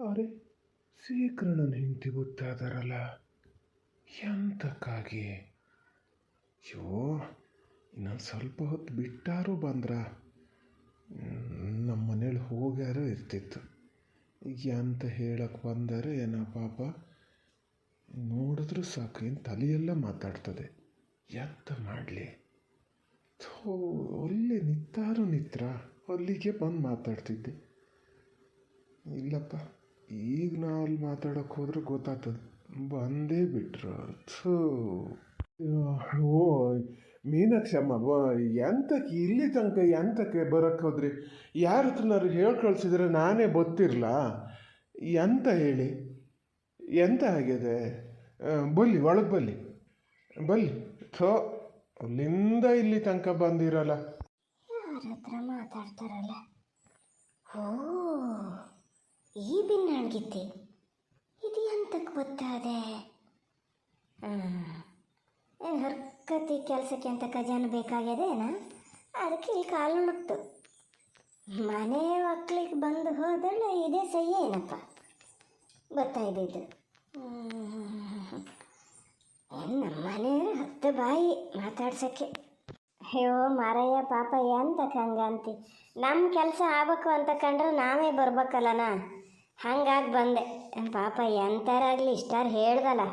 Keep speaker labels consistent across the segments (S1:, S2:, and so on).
S1: ಅರೆ, ಸೀಕರಣನ ಹೆಂಡತಿ ಗೊತ್ತಾದಾರಲ್ಲ, ಎಂತಕ್ಕಾಗಿ? ಅಯ್ಯೋ, ಇನ್ನೊಂದು ಸ್ವಲ್ಪ ಹೊತ್ತು ಬಿಟ್ಟಾರು ಬಂದ್ರ ನಮ್ಮ ಮನೇಲಿ ಹೋಗ್ಯಾರು ಇರ್ತಿತ್ತು. ಈಗ ಎಂತ ಹೇಳಕ್ಕೆ ಬಂದರೆ ಏನೋ ಪಾಪ. ನೋಡಿದ್ರೂ ಸಾಕು, ಏನು ತಲೆಯೆಲ್ಲ ಮಾತಾಡ್ತದೆ. ಎಂತ ಮಾಡಲಿ? ಥೋ, ಒಳ್ಳೆ ನಿತ್ತಾರು ನಿತ್ರ ಅಲ್ಲಿಗೆ ಬಂದು ಮಾತಾಡ್ತಿದ್ದೆ. ಇಲ್ಲಪ್ಪ, ಈಗ ನಾವು ಅಲ್ಲಿ ಮಾತಾಡೋಕ್ಕೆ ಹೋದ್ರೆ ಗೊತ್ತಾಗ್ತದೆ. ಬಂದೇ ಬಿಟ್ರು. ಥೂ. ಓ ಮೀನಾಕ್ಷಮ್ಮ, ಎಂತಕ್ಕೆ ಇಲ್ಲಿ ತನಕ ಎಂತಕ್ಕೆ ಬರೋಕ್ಕೆ ಹೋದ್ರಿ? ಯಾರ ಹತ್ರನಾರು ಹೇಳಿ ಕಳಿಸಿದ್ರೆ ನಾನೇ ಗೊತ್ತಿರಲ್ಲ. ಎಂತ ಹೇಳಿ, ಎಂತ ಆಗಿದೆ? ಬಲ್ಲಿ ಒಳಗೆ ಬಲ್ಲಿ ಬಲ್ಲಿ. ಥೋ, ಅಲ್ಲಿಂದ ಇಲ್ಲಿ ತನಕ ಬಂದಿರಲ್ಲ.
S2: ಯಾರ ಹತ್ರ ಮಾತಾಡ್ತಾರಲ್ಲ? ಓ, ಈ ಬಿನ್ನಾಳ್ಗಿತ್ತಿ ಇದು ಎಂತಕ್ಕೆ ಗೊತ್ತಾದೆ? ಹರ್ಕತಿ ಕೆಲಸಕ್ಕೆ ಅಂತ ಖಜಾನೆ ಬೇಕಾಗ್ಯದೇನ? ಅದಕ್ಕೆ ಇಲ್ಲಿ ಕಾಲು ಮುಟ್ಟು ಮನೆ ಮಕ್ಳಿಗೆ ಬಂದು ಹೋದಳು. ಇದೇ ಸಹಿ ಏನಪ್ಪ ಗೊತ್ತಾಯ್ದಿದ್ದು. ನಮ್ಮ ಮನೆಯವರು 10 ಬಾಯಿ ಮಾತಾಡ್ಸೋಕ್ಕೆ. ಅಯ್ಯೋ ಮಾರಯ್ಯ, ಪಾಪ ಎಂತಕ್ಕೆ ಹಂಗಂತಿ? ನಮ್ಮ ಕೆಲಸ ಆಗ್ಬೇಕು ಅಂತ ಕಂಡ್ರೆ ನಾವೇ ಬರ್ಬೇಕಲ್ಲನಾ? ಹಂಗಾಗಿ ಬಂದೆ. ಪಾಪ ಎಂತಾರಾಗಲಿ ಇಷ್ಟಾರು ಹೇಳ್ದಲ್ಲ,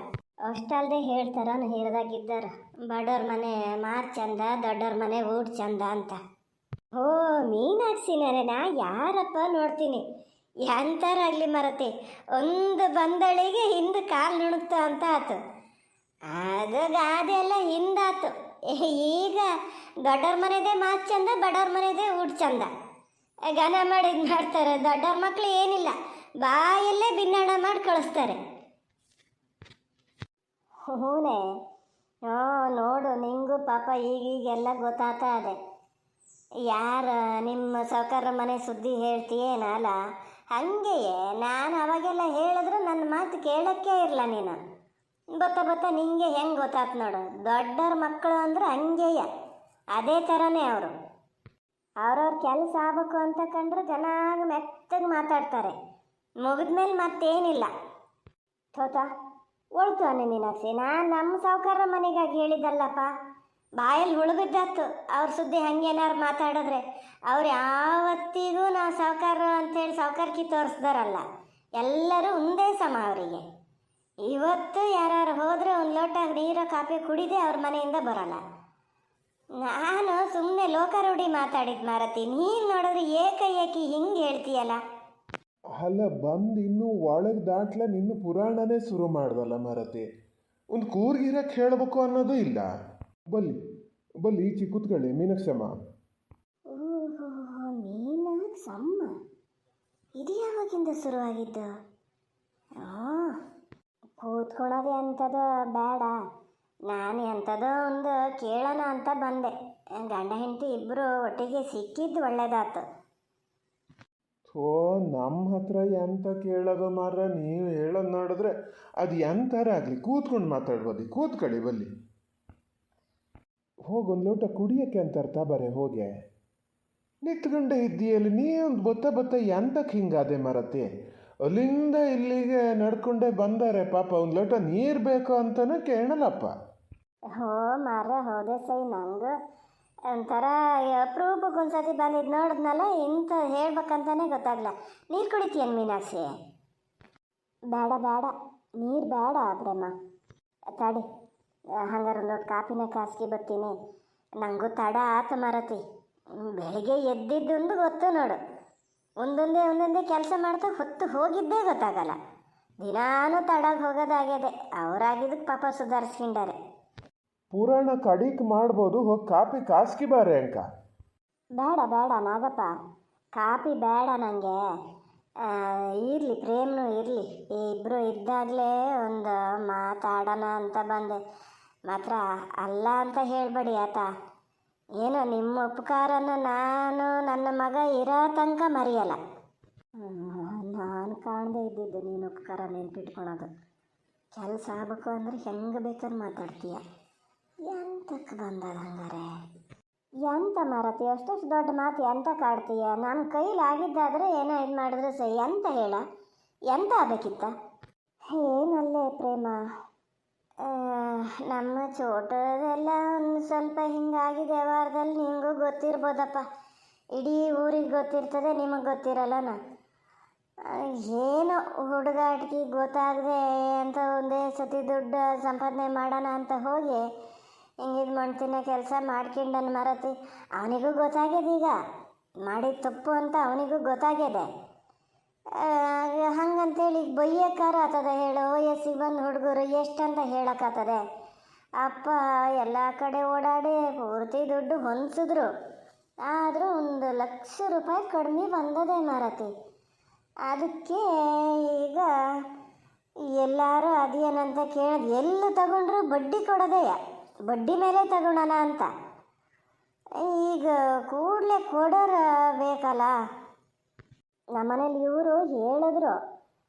S2: ಅಷ್ಟಲ್ದೆ ಹೇಳ್ತಾರನು ಹಿರಿದಾಗಿದ್ದಾರ, ಬಡವ್ರ ಮನೆ ಮಾರು ಚಂದ, ದೊಡ್ಡವ್ರ ಮನೆ ಊಟ ಚಂದ ಅಂತ. ಓ ಮೀನಾಕ್ಷಿನರೆ, ನಾ ಯಾರಪ್ಪ ನೋಡ್ತೀನಿ. ಎಂತಾರಾಗಲಿ ಮರತಿ, ಒಂದು ಬಂದಳಿಗೆ ಹಿಂದೆ ಕಾಲು ನುಣುಕ್ತ ಅಂತ ಆತು. ಅದು ಗಾದೆ ಎಲ್ಲ ಹಿಂದಾತು. ಈಗ ದೊಡ್ಡವ್ರ ಮನೆದೇ ಮಾತು ಚಂದ, ಬಡವ್ರ ಮನೆದೇ ಊಟ ಚಂದ. ಗನ ಮಾಡಿ ಇದು ಮಾಡ್ತಾರೆ. ದೊಡ್ಡವ್ರ ಮಕ್ಕಳು ಏನಿಲ್ಲ, ಬಾಯಲ್ಲೇ ಭಿನ್ನಣ ಮಾಡಿ ಕಳಿಸ್ತಾರೆ. ಹೂನೇ, ನೋಡು, ನಿಂಗೂ ಪಾಪ ಈಗೀಗೆಲ್ಲ ಗೊತ್ತಾಗ್ತಾ ಇದೆ. ಯಾರು ನಿಮ್ಮ ಸಾವ್ಕಾರ ಮನೆ ಸುದ್ದಿ ಹೇಳ್ತೀಯೇನಲ್ಲ, ಹಾಗೆಯೇ ನಾನು ಅವಾಗೆಲ್ಲ ಹೇಳಿದ್ರು ನನ್ನ ಮಾತು ಕೇಳೋಕ್ಕೆ ಇರಲ್ಲ ನೀನು. ಬತ್ತ ನಿಂಗೆ ಹೆಂಗೆ ಗೊತ್ತಾಯ್ತು ನೋಡು. ದೊಡ್ಡವ್ರ ಮಕ್ಕಳು ಅಂದ್ರೆ ಹಂಗೆಯ, ಅದೇ ಥರನೇ ಅವರು. ಅವ್ರವ್ರ ಕೆಲಸ ಆಗ್ಬೇಕು ಅಂತ ಕಂಡ್ರೆ ಚೆನ್ನಾಗಿ ಮೆತ್ತಗೆ ಮಾತಾಡ್ತಾರೆ. ಮುಗಿದ್ಮೇಲೆ ಮತ್ತೇನಿಲ್ಲ. ಥೋತಾ ಉಳ್ತು ಅನ್ನಿ ಮೀನಾಕ್ಷಿ, ನಾನು ನಮ್ಮ ಸಾವ್ಕಾರ ಮನೆಗಾಗಿ ಹೇಳಿದ್ದಲ್ಲಪ್ಪ. ಬಾಯಲ್ಲಿ ಹುಳುಬಿದ್ದಾತು ಅವ್ರ ಸುದ್ದಿ ಹಂಗೇನಾರು ಮಾತಾಡಿದ್ರೆ. ಅವ್ರು ಯಾವತ್ತಿಗೂ ನಾವು ಸಾವ್ಕಾರ ಅಂಥೇಳಿ ಸಾವ್ಕಾರ್ಕಿ ತೋರಿಸ್ದಾರಲ್ಲ, ಎಲ್ಲರೂ ಒಂದೇ ಸಮ ಅವರಿಗೆ. ಇವತ್ತು ಯಾರು ಹೋದರೆ ಒಂದು ಲೋಟ ನೀರು ಕಾಫಿ ಕುಡಿದೆ ಅವ್ರ ಮನೆಯಿಂದ ಬರೋಲ್ಲ. ನಾನು ಸುಮ್ಮನೆ ಲೋಕಾರೂಢಿ ಮಾತಾಡಿದ್ದು ಮಾರತಿ. ನೀನು ನೋಡಿದ್ರೆ ಏಕೈಕಿ ಹಿಂಗೆ ಹೇಳ್ತೀಯಲ್ಲ.
S1: ಅಲ್ಲ, ಬಂದು ಇನ್ನೂ ಒಳಗೆ ದಾಟ್ಲ ನಿನ್ನ ಪುರಾಣನೇ ಶುರು ಮಾಡ್ದಲ್ಲ ಮರತಿ. ಒಂದು ಕೂರ್ಗಿರಕ್ಕೆ ಹೇಳಬೇಕು ಅನ್ನೋದು ಇಲ್ಲ. ಬಲ್ಲಿ ಬಲ್ಲಿ ಈಚೆ ಕೂತ್ಕೊಳ್ಳಿ ಮೀನಾಕ್ಷಮ್ಮ.
S2: ಓಹೋ, ಮೀನಾಕ್ಷಮ್ಮ, ಇದು ಯಾವಾಗಿಂದ ಶುರುವಾಗಿದ್ದು? ಕೂತ್ಕೊಳ್ಳೋದೆ ಅಂಥದ್ದು ಬೇಡ, ನಾನು ಎಂಥದೋ ಒಂದು ಕೇಳೋಣ ಅಂತ ಬಂದೆ. ಗಂಡ ಹೆಂಡತಿ ಇಬ್ಬರು ಒಟ್ಟಿಗೆ ಸಿಕ್ಕಿದ್ದು ಒಳ್ಳೇದಾತು.
S1: ಥೋ, ನಮ್ಮ ಹತ್ರ ಎಂತ ಕೇಳೋದು ಮಾರ? ನೀವು ಹೇಳೋದು ನೋಡಿದ್ರೆ ಅದು ಎಂಥರ ಆಗಲಿ ಕೂತ್ಕೊಂಡು ಮಾತಾಡ್ಬೋದು. ಕೂತ್ಕೊಳ್ಳಿ ಬಲ್ಲಿ. ಹೋಗೊಂದು ಲೋಟ ಕುಡಿಯೋಕ್ಕೆ ಅಂತ ಅರ್ಥ ಬರೇ ಹೋಗೆ. ನಿಂತ್ಕೊಂಡೆ ಇದ್ದೀಯಲ್ಲಿ ನೀ ಒಂದು ಬತ್ತ ಎಂತಕ್ಕೆ ಹಿಂಗಾದೆ ಮರತಿ? ಅಲ್ಲಿಂದ ಇಲ್ಲಿಗೆ ನಡ್ಕೊಂಡೇ ಬಂದಾರೆ ಪಾಪ. ಒಂದು ಲೋಟ ನೀರು ಬೇಕು ಅಂತಲೂ ಕೇಳಲ್ಲಪ್ಪ.
S2: ಹೋ ಮಾರ, ಹೋದೆ ಸೈ. ನಂಗೆ ಒಂಥರ ಅಪ್ರೂಪಕ್ಕೆ ಒಂದ್ಸತಿ ಬಂದಿದ್ದು ನೋಡಿದ್ನಲ್ಲ, ಇಂಥ ಹೇಳ್ಬೇಕಂತಾನೆ ಗೊತ್ತಾಗಲ್ಲ. ನೀರು ಕುಡಿತೀಯನ್ ಮೀನಾಕ್ಷಿ? ಬೇಡ ನೀರು ಬೇಡ ಪ್ರೇಮ. ತಡಿ, ಹಂಗಾರೆ ಒಂದು ಲೋಟ ಕಾಫಿನ ಕಾಸ್ಕಿ ಬರ್ತೀನಿ. ನನಗೂ ತಡ ಆತ ಮರತಿ. ಬೆಳಿಗ್ಗೆ ಎದ್ದಿದ್ದೊಂದು ಗೊತ್ತು ನೋಡು. ಒಂದೊಂದೇ ಕೆಲಸ ಮಾಡ್ತಾ ಹೊತ್ತು ಹೋಗಿದ್ದೇ ಗೊತ್ತಾಗಲ್ಲ. ದಿನಾನು ತಡಾಗಿ ಹೋಗೋದಾಗ್ಯದೆ. ಅವರಾಗಿದ್ದಕ್ಕೆ ಪಾಪ ಸುಧಾರಿಸ್ಕೊಂಡಾರೆ.
S1: ಪುರಾಣ ಕಡಿಕ್ ಮಾಡ್ಬೋದು, ಹೋಗಿ ಕಾಫಿ ಕಾಸ್ಕಿ ಬಾರೆ ಅಂಕ.
S2: ಬೇಡ ನಾಗಪ್ಪ, ಕಾಫಿ ಬೇಡ ನನಗೆ. ಇರಲಿ, ಪ್ರೇಮ್ನೂ ಇರಲಿ. ಇಬ್ಬರು ಇದ್ದಾಗಲೇ ಒಂದು ಮಾತಾಡೋಣ ಅಂತ ಬಂದೆ. ಮಾತ್ರ ಅಲ್ಲ ಅಂತ ಹೇಳಬೇಡಿ ಆತ. ಏನೋ ನಿಮ್ಮ ಉಪಕಾರನ ನಾನು ನನ್ನ ಮಗ ಇರೋ ತನಕ ಮರೆಯಲ್ಲ. ನಾನು ಕಾಣದೇ ಇದ್ದಿದ್ದು ನೀನು ಉಪಕಾರ ನೆನ್ಪಿಟ್ಕೊಳೋದು. ಕೆಲಸ ಆಗ್ಬೇಕು ಅಂದರೆ ಹೆಂಗೆ ಬೇಕಾದ್ರೆ ಮಾತಾಡ್ತೀಯ. ಎಂತಕ್ಕೆ ಬಂದದ ಹಂಗಾರೆ? ಎಂತ ಮಾರತಿ, ಅಷ್ಟಷ್ಟು ದೊಡ್ಡ ಮಾತು ಎಂತ ಕಾಡ್ತೀಯ? ನಮ್ಮ ಕೈಲಿ ಆಗಿದ್ದಾದರೆ ಏನೋ ಇದು ಮಾಡಿದ್ರೆ ಸೈ ಅಂತ ಹೇಳ. ಎಂತ ಆಗಬೇಕಿತ್ತ? ಏನಲ್ಲೇ ಪ್ರೇಮ, ನಮ್ಮ ಚೋಟದೆಲ್ಲ ಒಂದು ಸ್ವಲ್ಪ ಹಿಂಗಾಗಿದೆ ವ್ಯವಹಾರದಲ್ಲಿ. ನಿಮಗೂ ಗೊತ್ತಿರ್ಬೋದಪ್ಪ, ಇಡೀ ಊರಿಗೆ ಗೊತ್ತಿರ್ತದೆ, ನಿಮಗೆ ಗೊತ್ತಿರಲ್ಲನ. ಏನೋ ಹುಡುಗಾಟಿಗೆ ಗೊತ್ತಾಗದೆ ಅಂತ ಒಂದೇ ಸತಿ ದುಡ್ಡು ಸಂಪಾದನೆ ಮಾಡೋಣ ಅಂತ ಹೋಗಿ ಹಿಂಗಿದು ಮಾಡ್ತಿನ ಕೆಲಸ ಮಾಡ್ಕೊಂಡನ್ ಮರತಿ. ಅವನಿಗೂ ಗೊತ್ತಾಗ್ಯದ, ಈಗ ಮಾಡಿದ ತಪ್ಪು ಅಂತ ಅವನಿಗೂ ಗೊತ್ತಾಗ್ಯದೆ. ಹಂಗಂತೇಳಿ ಈಗ ಬೈಯಕ್ಕಾರ ಆತದ ಹೇಳೋ? ವಯಸ್ಸಿಗೆ ಬಂದು ಹುಡುಗರು ಎಷ್ಟಂತ ಹೇಳಕ್ಕಾಗ್ತದೆ? ಅಪ್ಪ ಎಲ್ಲ ಕಡೆ ಓಡಾಡಿ ಪೂರ್ತಿ ದುಡ್ಡು ಹೊಂದಿಸಿದ್ರು, ಆದರೂ 1,00,000 ರೂಪಾಯಿ ಕಡಿಮೆ ಬಂದದೆ ಮಾರತಿ. ಅದಕ್ಕೆ ಈಗ ಎಲ್ಲರೂ ಅದೇನಂತ ಕೇಳಿದ್, ಎಲ್ಲಿ ತಗೊಂಡ್ರು ಬಡ್ಡಿ ಕೊಡೋದೆಯ, ಬಡ್ಡಿ ಮೇಲೆ ತಗೊಳ್ಳೋಣ ಅಂತ. ಈಗ ಕೂಡಲೇ ಕೊಡೋರು ಬೇಕಲ್ಲ. ನಮ್ಮನೇಲಿ ಇವರು ಹೇಳಿದ್ರು,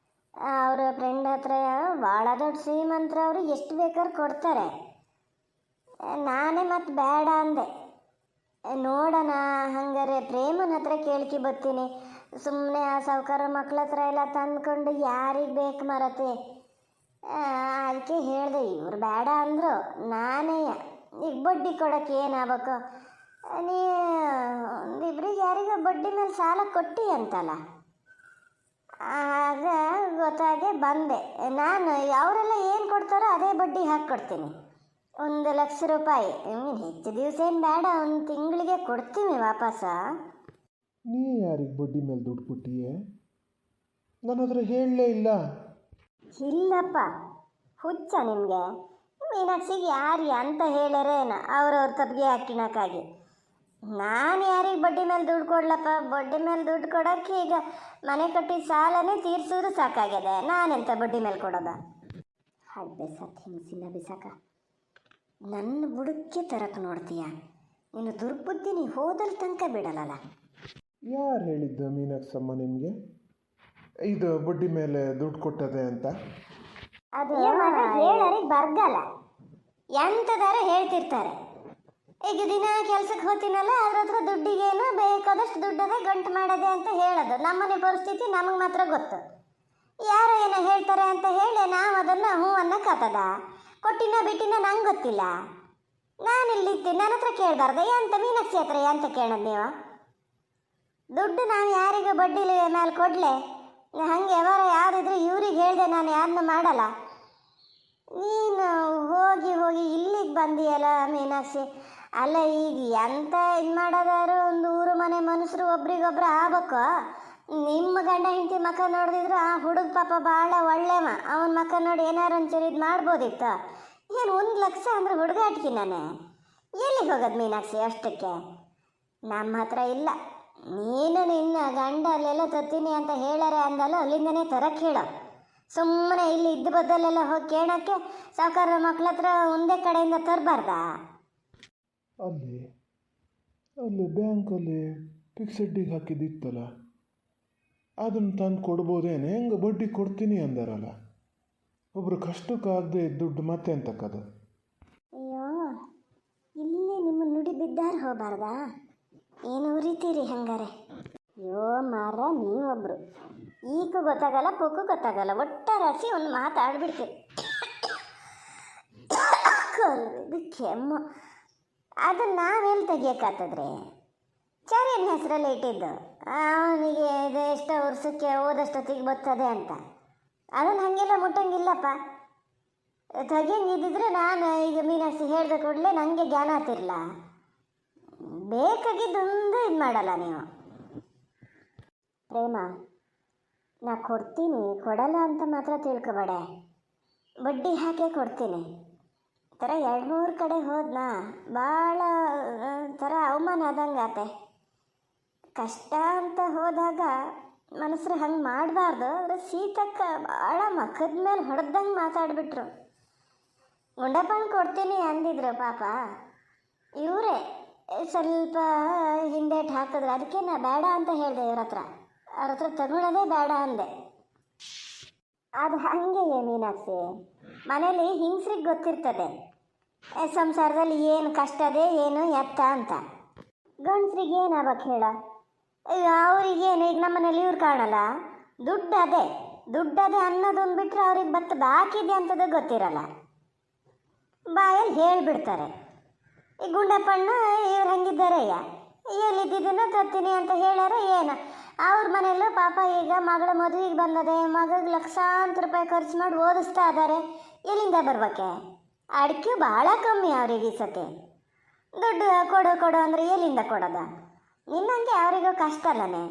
S2: ಅವರ ಫ್ರೆಂಡ್ ಹತ್ರ ಭಾಳ ದೊಡ್ಡ ಶ್ರೀಮಂತರವರು ಎಷ್ಟು ಬೇಕಾದ್ರೂ ಕೊಡ್ತಾರೆ. ನಾನೇ ಮತ್ತೆ ಬೇಡ ಅಂದೆ. ನೋಡೋಣ, ಹಂಗಾರೆ ಪ್ರೇಮನ ಹತ್ರ ಕೇಳ್ಕಿ ಬರ್ತೀನಿ. ಸುಮ್ಮನೆ ಆ ಸಾವುಕಾರ ಮಕ್ಳ ಹತ್ರ ಎಲ್ಲ ತಂದ್ಕೊಂಡು ಯಾರಿಗೆ ಬೇಕು ಮರತಿ? ಅದಕ್ಕೆ ಹೇಳಿದೆ. ಇವ್ರು ಬೇಡ ಅಂದರು. ನಾನೇ ಈಗ ಬಡ್ಡಿ ಕೊಡೋಕ್ಕೆ ಏನಾಗಬೇಕು? ನೀ ಒಂದಿಬ್ರಿಗೆ ಯಾರಿಗೂ ಬಡ್ಡಿ ಮೇಲೆ ಸಾಲ ಕೊಟ್ಟಿ ಅಂತಲ್ಲ. ಆಗ ಗೊತ್ತಾಗೆ ಬಂದೆ ನಾನು. ಅವರೆಲ್ಲ ಏನು ಕೊಡ್ತಾರೋ ಅದೇ ಬಡ್ಡಿ ಹಾಕ್ಕೊಡ್ತೀನಿ. 1,00,000 ರೂಪಾಯಿ ಹೆಚ್ಚು ದಿವಸ ಏನು ಬೇಡ, ಒಂದು ತಿಂಗಳಿಗೆ ಕೊಡ್ತೀನಿ ವಾಪಸ್ಸ.
S1: ನೀ ಯಾರಿಗೆ ಬಡ್ಡಿ ಮೇಲೆ ದುಡ್ಡು ಕೊಟ್ಟಿಯೇ? ನನ್ನ ಹತ್ರ ಹೇಳಲೇ ಇಲ್ಲ.
S2: ಇಲ್ಲಪ್ಪ, ಹುಚ್ಚ ನಿಮಗೆ? ಮೀನಾಕ್ಷಿಗೆ ಯಾರು ಅಂತ ಹೇಳ್ಯಾರೇನ ಅವ್ರವ್ರ ತಪ್ಪಿಗೆ ಹಾಕಿಣಕ್ಕಾಗಿ. ನಾನು ಯಾರಿಗೆ ಬಡ್ಡಿ ಮೇಲೆ ದುಡ್ಡು ಕೊಡ್ಲಪ್ಪ? ಬಡ್ಡಿ ಮೇಲೆ ದುಡ್ಡು ಕೊಡೋಕ್ಕೆ ಈಗ ಮನೆ ಕಟ್ಟಿದ ಸಾಲನೇ ತೀರ್ಸಿದ್ರು ಸಾಕಾಗ್ಯದೆ. ನಾನೆಂತ ಬಡ್ಡಿ ಮೇಲೆ ಕೊಡೋದ? ಹಡ್ಬೆ ಸತ್ ಹಿಂಸಿಲ್ಲ ಬಿಸಾಕ. ನನ್ನ ಬುಡಕ್ಕೆ ತರಕ್ಕೆ ನೋಡ್ತೀಯ? ನೀನು ದುರ್ಬುದ್ಧಿ, ನೀ ಹೋದಲ್ ತನಕ ಬಿಡಲ್ಲ.
S1: ಯಾರು ಹೇಳಿದ್ದು ಮೀನಾಕ್ಷಮ್ಮ ನಿಮಗೆ ಇದು ಬಡ್ಡಿ ಮೇಲೆ ದುಡ್ಡು ಕೊಟ್ಟದೆ ಅಂತ?
S2: ಅದು ಹೇಳೋರಿಗೆ ಬರ್ಗಲ್ಲ, ಎಂಥದಾರ ಹೇಳ್ತಿರ್ತಾರೆ. ಈಗ ದಿನ ಕೆಲ್ಸಕ್ಕೆ ಹೋಗ್ತೀನಲ್ಲ, ಅದ್ರ ಹತ್ರ ದುಡ್ಡಿಗೇನು ಬೇಕಾದಷ್ಟು ದುಡ್ಡದೆ ಗಂಟು ಮಾಡೋದೆ ಅಂತ ಹೇಳೋದು. ನಮ್ಮನೆ ಪರಿಸ್ಥಿತಿ ನಮಗೆ ಮಾತ್ರ ಗೊತ್ತು. ಯಾರೋ ಏನೋ ಹೇಳ್ತಾರೆ ಅಂತ ಹೇಳಿ ನಾವು ಅದನ್ನು ಹ್ಞೂ ಅನ್ನಕ್ಕಾಗ್ತದ? ಕೊಟ್ಟಿನ ಬಿಟ್ಟಿನ ನಂಗೆ ಗೊತ್ತಿಲ್ಲ. ನಾನಿಲ್ಲಿರ್ತೀನಿ, ನನ್ನ ಹತ್ರ ಕೇಳಬಾರ್ದು. ಎಂತ ಮೀನಾಕ್ಷಿ ಹತ್ರ ಎಂತ ಕೇಳೋದು ನೀವು? ದುಡ್ಡು ನಾನು ಯಾರಿಗೂ ಬಡ್ಡಿ ಮೇಲೆ ಕೊಡಲೆ? ಹಾಗೆ ವ್ಯವಹಾರ ಯಾರಿದ್ರು ಇವ್ರಿಗೆ ಹೇಳಿದೆ, ನಾನು ಯಾರನ್ನೂ ಮಾಡಲ್ಲ. ನೀನು ಹೋಗಿ ಹೋಗಿ ಇಲ್ಲಿಗೆ ಬಂದಿಯಲ್ಲ ಮೀನಾಕ್ಷಿ. ಅಲ್ಲ, ಈಗ ಎಂತ ಇದು ಮಾಡೋದಾದ್ರು ಒಂದು ಊರು ಮನೆ ಮನುಷ್ಯರು ಒಬ್ರಿಗೊಬ್ರು ಆಗ್ಬೇಕು. ನಿಮ್ಮ ಗಂಡ ಹೆಂಡತಿ ಮಕ್ಕ ನೋಡಿದ್ರು ಆ ಹುಡುಗ ಪಾಪ ಭಾಳ ಒಳ್ಳೆವ, ಅವನ ಮಕ್ಕ ನೋಡಿ ಏನಾರು ಒಂಚೂರು ಇದು ಮಾಡ್ಬೋದಿತ್ತು. ಏನು 1,00,000 ಅಂದ್ರೆ ಹುಡುಗಾಟ್ಕಿ ನಾನೇ? ಎಲ್ಲಿಗೆ ಹೋಗೋದು ಮೀನಾಕ್ಷಿ ಅಷ್ಟಕ್ಕೆ? ನಮ್ಮ ಹತ್ರ ಇಲ್ಲ. ನೀನು ನಿನ್ನ ಗಂಡ ಅಲ್ಲೆಲ್ಲ ತತ್ತೀನಿ ಅಂತ ಹೇಳಾರೆ ಅಂದಲ್ಲ, ಅಲ್ಲಿಂದನೇ ತರಕ್ಕೆ ಹೇಳೋ. ಸುಮ್ಮನೆ ಇಲ್ಲಿ ಇದ್ದ ಬದ್ದಲ್ಲೆಲ್ಲ ಹೋಗಿ ಕೇಳೋಕ್ಕೆ ಸಾವುಕಾರ ಮಕ್ಳ ಹತ್ರ ಒಂದೇ ಕಡೆಯಿಂದ ತರಬಾರ್ದಾ?
S1: ಅಲ್ಲಿ ಬ್ಯಾಂಕಲ್ಲಿ ಫಿಕ್ಸೆಡ್ಡಿಗೆ ಹಾಕಿದ್ದಿತ್ತಲ್ಲ, ಅದನ್ನು ತಂದು ಕೊಡ್ಬೋದೇನೆ? ಹೆಂಗೆ ಬಡ್ಡಿ ಕೊಡ್ತೀನಿ ಅಂದಾರಲ್ಲ. ಒಬ್ಬರು ಕಷ್ಟಕ್ಕಾಗದೆ ದುಡ್ಡು ಮತ್ತೆ ಅಂತಕ್ಕದು.
S2: ಅಯ್ಯೋ, ಇಲ್ಲಿ ನಿಮ್ಮ ನುಡಿ ಬಿದ್ದಾರ ಹೋಗಬಾರ್ದಾ? ಏನು ಉರಿತೀರಿ ಹಂಗಾರೆ? ಅಯ್ಯೋ ಮಾರ, ನೀವೊಬ್ರು ಈಗೂ ಗೊತ್ತಾಗಲ್ಲ, ಪೊಕ್ಕು ಗೊತ್ತಾಗಲ್ಲ, ಒಟ್ಟಾರಾಸಿ ಒಂದು ಮಾತಾಡ್ಬಿಡ್ತೀರಿ. ಇದು ಕೆಮ್ಮು. ಅದನ್ನು ನಾವೆಲ್ಲಿ ತೆಗಿಯೋಕ್ಕಾಗ್ತದ್ರಿ? ಚರಿಯನ ಹೆಸರಲ್ಲಿ ಇಟ್ಟಿದ್ದು, ಅವನಿಗೆ ಇದು ಎಷ್ಟೋ ವರ್ಷಕ್ಕೆ ಓದಷ್ಟೊತ್ತಿಗೆ ಬರ್ತದೆ ಅಂತ. ಅದನ್ನು ಹಾಗೆಲ್ಲ ಮುಟ್ಟಂಗಿಲ್ಲಪ್ಪ. ತೆಗಿಯಂಗಿದ್ದಿದ್ರೆ ನಾನು ಈಗ ಮೀನಾಕ್ಷಿ ಹೇಳಿದ ಕೂಡಲೇ ನನಗೆ ಜ್ಞಾನ ಆಗ್ತಿರಲ್ಲ. ಬೇಕಾಗಿದ್ದೊಂದು ಇದು ಮಾಡಲ್ಲ ನೀವು. ಪ್ರೇಮ, ನಾ ಕೊಡ್ತೀನಿ, ಕೊಡಲ್ಲ ಅಂತ ಮಾತ್ರ ತಿಳ್ಕೊಬೇಡ. ಬಡ್ಡಿ ಹಾಕೇ ಕೊಡ್ತೀನಿ. ಥರ 2-3 ಕಡೆ ಹೋದ್ನಾ ಭಾಳ ಥರ ಅವಮಾನ ಆದಂಗೆ ಆತೆ. ಕಷ್ಟ ಅಂತ ಹೋದಾಗ ಮನಸ್ಸರು ಹಂಗೆ ಮಾಡಬಾರ್ದು. ಆದರೆ ಸೀತಕ್ಕ ಭಾಳ ಮಖದ ಮೇಲೆ ಹೊಡೆದಂಗೆ ಮಾತಾಡ್ಬಿಟ್ರು. ಗುಂಡಪ್ಪನ ಕೊಡ್ತೀನಿ ಅಂದಿದ್ರು ಪಾಪ. ಇವರೇ ಸ್ವಲ್ಪ ಹಿಂದೇಟು ಹಾಕಿದ್ರು. ಅದಕ್ಕೆ ನಾ ಬೇಡ ಅಂತ ಹೇಳಿದೆ ಅವ್ರ ಹತ್ರ ತಗೊಳ್ಳೋದೇ ಬೇಡ ಅಂದೆ. ಅದು ಹಾಗೆ ಮೀನಾಕ್ಷಿ, ಮನೇಲಿ ಹಿಂಗ್ಸ್ರಿಗೆ ಗೊತ್ತಿರ್ತದೆ ಸಂಸಾರದಲ್ಲಿ ಏನು ಕಷ್ಟದೆ ಏನು ಎತ್ತ ಅಂತ. ಗಂಡಸ್ರಿಗೆ ಏನಾಗಬೇಕು ಹೇಳ? ಅವರಿಗೇನು, ಈಗ ನಮ್ಮನೇಲಿ ಇವ್ರು ಕಾಣಲ್ಲ, ದುಡ್ಡು ಅದೇ ದುಡ್ಡದೆ ಅನ್ನೋದೊಂದು ಬಿಟ್ಟರೆ ಅವ್ರಿಗೆ ಬತ್ತ ಬಾಕಿದೆ ಅಂತದ್ದು ಗೊತ್ತಿರಲ್ಲ, ಬಾಯಲ್ಲಿ ಹೇಳಿಬಿಡ್ತಾರೆ. ಈ ಗುಂಡಪ್ಪಣ್ಣ ಇವ್ರು ಹೆಂಗಿದ್ದಾರಯ್ಯ, ಎಲ್ಲಿದ್ದನ್ನು ತರ್ತೀನಿ ಅಂತ ಹೇಳ್ಯಾರ ಏನು. ಅವ್ರ ಮನೆಯಲ್ಲೂ ಪಾಪ ಈಗ ಮಗಳ ಮದುವೆಗೆ ಬಂದದೆ, ಮಗಳಿಗೆ ಲಕ್ಷಾಂತರ ರೂಪಾಯಿ ಖರ್ಚು ಮಾಡಿ ಓದಿಸ್ತಾ ಇದ್ದಾರೆ. ಎಲ್ಲಿಂದ ಬರ್ಬೇಕೆ? ಅಡಿಕೆ ಭಾಳ ಕಮ್ಮಿ ಅವ್ರಿಗೆ ಈ ಸತಿ. ದುಡ್ಡು ಕೊಡು ಅಂದರೆ ಎಲ್ಲಿಂದ ಕೊಡೋದ? ನಿನ್ನಂಗೆ ಅವರಿಗೂ ಕಷ್ಟ ಅಲ್ಲನೇ.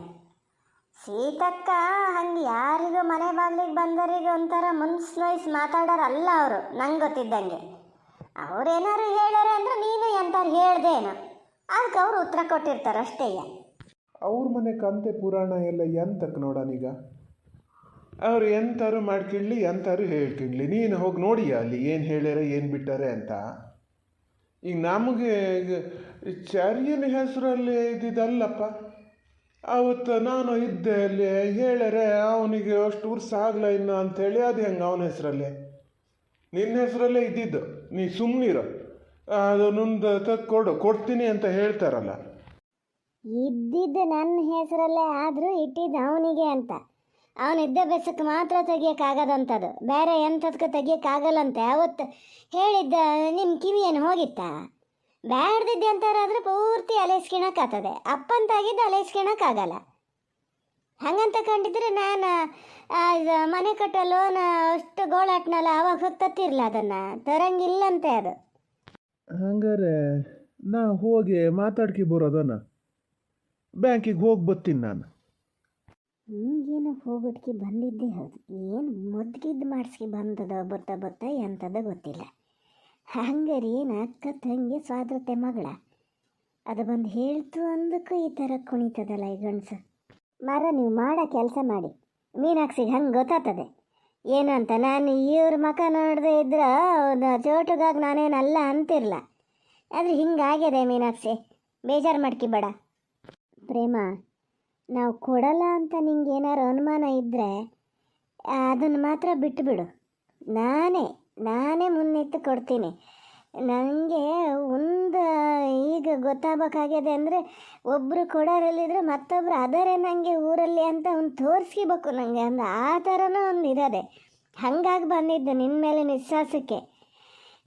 S2: ಸೀತಕ್ಕ ಹಂಗೆ ಯಾರಿಗೂ ಮನೆ ಬಾಗಿಲಿಗೆ ಬಂದವರಿಗೆ ಒಂಥರ ಮುನ್ಸ್ ನೋಯ್ಸ್ ಮಾತಾಡೋರಲ್ಲ ಅವರು, ನಂಗೆ ಗೊತ್ತಿದ್ದಂಗೆ. ಅವ್ರೇನಾರು ಹೇಳ್ಯಾರ ಅಂದ್ರೆ ನೀನು ಎಂತಾರು ಹೇಳ್ದೇನು, ಅದಕ್ಕೆ ಅವರು ಉತ್ತರ ಕೊಟ್ಟಿರ್ತಾರೆ ಅಷ್ಟೇ.
S1: ಅವ್ರ ಮನೆ ಕಂತೆ ಪುರಾಣ ಎಲ್ಲ ಎಂತಕ್ಕೆ ನೋಡೋಣೀಗ? ಅವ್ರು ಎಂತಾರು ಮಾಡ್ಕೊಳ್ಳಿ, ಎಂತಾರು ಹೇಳ್ಕೊಳ್ಳಿ. ನೀನು ಹೋಗಿ ನೋಡಿಯ ಅಲ್ಲಿ ಏನು ಹೇಳ್ಯಾರ ಏನು ಬಿಟ್ಟಾರೆ ಅಂತ. ಈಗ ನಮಗೆ ಚರ್ಯನ ಹೆಸರಲ್ಲಿ ಇದ್ದಿದ್ದಲ್ಲಪ್ಪ. ಅವತ್ತು ನಾನು ಇದ್ದೆ ಅಲ್ಲಿ, ಹೇಳ್ಯಾರೆ ಅವನಿಗೆ ಅಷ್ಟು ವರ್ಷ ಆಗಲ್ಲ ಇನ್ನು ಅಂಥೇಳಿ. ಅದು ಹೆಂಗೆ ಅವನ ಹೆಸರಲ್ಲೇ? ನಿನ್ನ ಹೆಸರಲ್ಲೇ ಇದ್ದಿದ್ದು, ನೀ ಸುಮ್ಮನಿರೋ. ಅದು ನಂದು ಕೊಡ್ತೀನಿ ಅಂತ ಹೇಳ್ತಾರಲ್ಲ.
S2: ಇದ್ದಿದ್ದು ನನ್ನ ಹೆಸರಲ್ಲೇ ಆದರೂ ಇಟ್ಟಿದ್ದು ಅವನಿಗೆ ಅಂತ. ಅವನ ವಿದ್ಯಾಭ್ಯಾಸಕ್ಕೆ ಮಾತ್ರ ತೆಗಿಯೋಕ್ಕಾಗದಂಥದ್ದು, ಬೇರೆ ಎಂಥದಕ್ಕೆ ತೆಗಿಯೋಕ್ಕಾಗಲ್ಲಂತೆ. ಅವತ್ತು ಹೇಳಿದ್ದ ನಿಮ್ಮ ಕಿವಿ ಏನು ಹೋಗಿತ್ತಾ? ಬ್ಯಾಡ್ದಿದ್ದೆ ಅಂತಾರಾದ್ರೆ ಪೂರ್ತಿ ಅಲೈಸ್ಕೊಳಕ್ಕಾಗ್ತದೆ, ಅಪ್ಪಂತಾಗಿದ್ದು ಅಲೈಸ್ಕೊಳಕ್ಕಾಗಲ್ಲ. ಹಂಗಂತ ಕಂಡಿದ್ರೆ ನಾನು ಮನೆ ಕಟ್ಟೋ ಲೋನ್ ಅಷ್ಟು ಗೋಳಾಟ್ನಲ್ಲ, ಅವಾಗ ಹೊತ್ತತ್ತಿರಲ್ಲ, ಅದನ್ನು ತರಂಗಿಲ್ಲಂತೆ ಅದು.
S1: ಹಂಗಾರೆ ನಾ ಹೋಗಿ ಮಾತಾಡ್ಕಿ ಬರೋದನ್ನ, ಬ್ಯಾಂಕಿಗೆ ಹೋಗಿ ಬರ್ತೀನಿ ನಾನು.
S2: ಹಿಂಗೇನು ಹೋಗ್ಬಿಟ್ಕಿ ಬಂದಿದ್ದೆ ಹೌದು, ಏನು ಮೊದ್ಗಿದ್ದು ಮಾಡಿಸ್ಕಿ ಬಂದದ ಬರ್ತಾ ಎಂಥದ್ದು ಗೊತ್ತಿಲ್ಲ. ಹಂಗಾರೆ ಏನು ಅಕ್ಕ ತಂಗಿ ಸ್ವಾದ್ರತೆ ಮಗಳ, ಅದು ಬಂದು ಹೇಳ್ತು ಅಂದಕ್ಕೂ ಈ ಥರ ಕುಣಿತದಲ್ಲ ಈ ಗಂಡಸು. ನೀವು ಮಾಡೋ ಕೆಲಸ ಮಾಡಿ, ಮೀನಾಕ್ಷಿಗೆ ಹಂಗೆ ಗೊತ್ತಾಗ್ತದೆ ಏನು ಅಂತ. ನಾನು ಇವ್ರ ಮಕ ನೋಡದೆ ಇದ್ರೆ ಚೋಟುಗಾಗಿ ನಾನೇನಲ್ಲ ಅಂತಿರಲ್ಲ, ಆದರೆ ಹಿಂಗಾಗಿದೆ ಮೀನಾಕ್ಷಿ, ಬೇಜಾರು ಮಾಡ್ಕಿಬೇಡ. ಪ್ರೇಮ, ನಾವು ಕೊಡಲ್ಲ ಅಂತ ನಿಂಗೆ ಏನಾರು ಅನುಮಾನ ಇದ್ದರೆ ಅದನ್ನು ಮಾತ್ರ ಬಿಟ್ಟುಬಿಡು. ನಾನೇ ಮುನ್ನಿಟ್ಟು ಕೊಡ್ತೀನಿ. ನನಗೆ ಒಂದು ಈಗ ಗೊತ್ತಾಗಬೇಕಾಗಿದೆ ಅಂದರೆ, ಒಬ್ಬರು ಕೊಡೋರಲ್ಲಿದ್ದರೆ ಮತ್ತೊಬ್ಬರು ಅದರೇ ನನಗೆ ಊರಲ್ಲಿ ಅಂತ ಒಂದು ತೋರಿಸ್ಕೋಬೇಕು ನನಗೆ ಅಂದ. ಆ ಥರನೂ ಒಂದು ಇರೋದೆ. ಹಾಗಾಗಿ ಬಂದಿದ್ದು ನಿನ್ನ ಮೇಲೆ ವಿಶ್ವಾಸಕ್ಕೆ.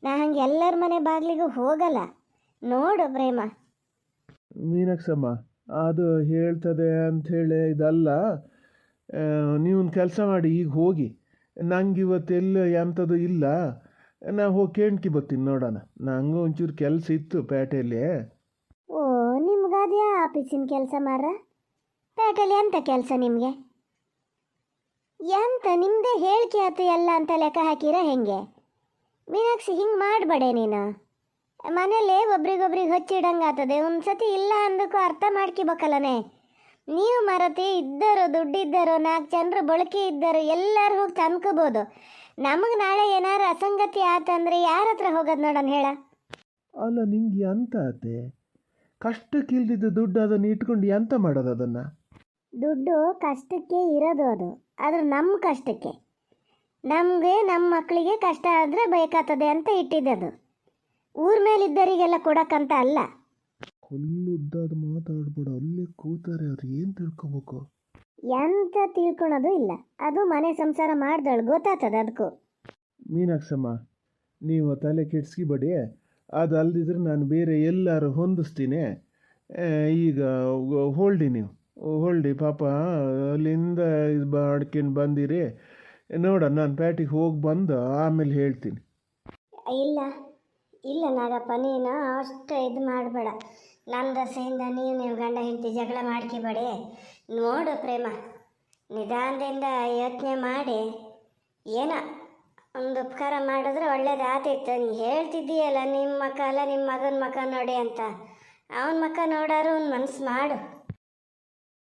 S2: ನಾ ಹಂಗೆ ಎಲ್ಲರ ಮನೆ ಬಾಗಿಲಿಗೂ ಹೋಗಲ್ಲ. ನೋಡು ಪ್ರೇಮ.
S1: ಮೀನಾಕ್ಷಮ್ಮ, ಅದು ಹೇಳ್ತದೆ ಅಂಥೇಳಿ ಇದಲ್ಲ. ನೀವೊಂದು ಕೆಲಸ ಮಾಡಿ, ಈಗ ಹೋಗಿ. ನಂಗೆ ಇವತ್ತೆಲ್ಲ ಎಂಥದ್ದು ಇಲ್ಲ, ನಾ ಹೋಗಿ ಕೇಳ್ಕಿ ಬರ್ತೀನಿ ನೋಡೋಣ. ನಂಗೆ ಒಂಚೂರು ಕೆಲಸ ಇತ್ತು ಪೇಟೆಯಲ್ಲಿ.
S2: ಓ, ನಿಮ್ಗದ್ಯಾ ಆಫೀಸಿನ ಕೆಲಸ ಮಾರ? ಪೇಟೆಯಲ್ಲಿ ಎಂಥ ಕೆಲಸ ನಿಮಗೆ? ಎಂತ ನಿಮ್ಮದೇ ಹೇಳಿಕೆ ಆಯ್ತು ಎಲ್ಲ ಅಂತ ಲೆಕ್ಕ ಹಾಕಿರ ಹೆಂಗೆ? ಮೀನಾಕ್ಷಿ, ಹಿಂಗೆ ಮಾಡಬೇಡೆ ನೀನು. ಮನೇಲಿ ಒಬ್ರಿಗೊಬ್ರಿಗೆ ಹಚ್ಚಿಡಂಗೆ ಆಗ್ತದೆ. ಒಂದು ಸತಿ ಇಲ್ಲ ಅಂದಕ್ಕೂ ಅರ್ಥ ಮಾಡ್ಕೋಬೇಕಲ್ಲನೇ. ನೀವು ಮರತಿ ಇದ್ದರು, ದುಡ್ಡಿದ್ದರು, 4 ಜನರು ಬಳಕೆ ಇದ್ದರು, ಎಲ್ಲರೂ ಹೋಗಿ ತಂದ್ಕೋಬೋದು. ನಮಗೆ ನಾಳೆ ಏನಾರು ಅಸಂಗತಿ ಆತಂದ್ರೆ ಯಾರ ಹತ್ರ ಹೋಗೋದು ನೋಡೋಣ ಹೇಳ?
S1: ಅಲ್ಲ, ನಿಂಗೆ ಎಂತ ಆತೆ? ಕಷ್ಟಕ್ಕಿಲ್ದಿದ್ದು ದುಡ್ಡು ಅದನ್ನು ಇಟ್ಕೊಂಡು ಎಂತ ಮಾಡೋದು ಅದನ್ನು?
S2: ದುಡ್ಡು ಕಷ್ಟಕ್ಕೆ ಇರೋದು, ಅದು ಆದ್ರೆ ನಮ್ಮ ಕಷ್ಟಕ್ಕೆ. ನಮಗೆ ನಮ್ಮ ಮಕ್ಕಳಿಗೆ ಕಷ್ಟ ಆದರೆ ಬೇಕಾಗ್ತದೆ ಅಂತ ಇಟ್ಟಿದ್ದದು. ಊರ ಮೇಲಿದ್ದರಿಗೆಲ್ಲ ಕೊಡಕ್ಕಂತ ಅಲ್ಲ.
S1: ಹುಲ್ಲುದ್ದಾದ ಮಾತಾಡ್ಬೇಡ, ಅಲ್ಲೇ ಕೂತಾರೆ, ಅವ್ರು ಏನು ತಿಳ್ಕೊಬೇಕು?
S2: ಎಂತ ತಿಳ್ಕೊಳೋದು ಇಲ್ಲ, ಅದು ಮನೆ ಸಂಸಾರ ಮಾಡ್ದಳು ಗೊತ್ತಾಗ್ತದೆ ಅದಕ್ಕೂ.
S1: ಮೀನಾಕ್ಷಮ್ಮ, ನೀವು ತಲೆ ಕೆಡ್ಸ್ಕಿಬೇಡಿ. ಅದು ಅಲ್ದಿದ್ರೆ ನಾನು ಬೇರೆ ಎಲ್ಲರೂ ಹೊಂದಿಸ್ತೀನಿ. ಈಗ ನೀವು ಹೊಳ್ಳಿ ಪಾಪ ಅಲ್ಲಿಂದ ಇದು ಮಾಡ್ಕೊಂಡು ಬಂದಿರಿ. ನೋಡೋಣ, ನಾನು ಪ್ಯಾಟಿಗೆ ಹೋಗಿ ಬಂದು ಆಮೇಲೆ ಹೇಳ್ತೀನಿ.
S2: ಇಲ್ಲ ನಾಗಪ್ಪ, ನೀನು ಅಷ್ಟು ಇದು ಮಾಡಬೇಡ. ನನ್ನ ದಸೆಯಿಂದ ನೀವು ಗಂಡ ಹೆಂಡತಿ ಜಗಳ ಮಾಡ್ಕೋಬೇಡಿ. ನೋಡು ಪ್ರೇಮ, ನಿಧಾನದಿಂದ ಯೋಚನೆ ಮಾಡಿ ಏನೋ ಒಂದು ಉಪಕಾರ ಮಾಡಿದ್ರೆ ಒಳ್ಳೇದು ಆತಿತ್ತು. ನೀ ಹೇಳ್ತಿದ್ದೀಯಲ್ಲ ನಿಮ್ಮ ಮಕ್ಕ ಅಲ್ಲ ನಿಮ್ಮ ಮಗನ ಮಕ್ಕ ನೋಡಿ ಅಂತ. ಅವನ ಮಕ್ಕ ನೋಡಾರು ಒಂದು ಮನಸ್ಸು ಮಾಡು.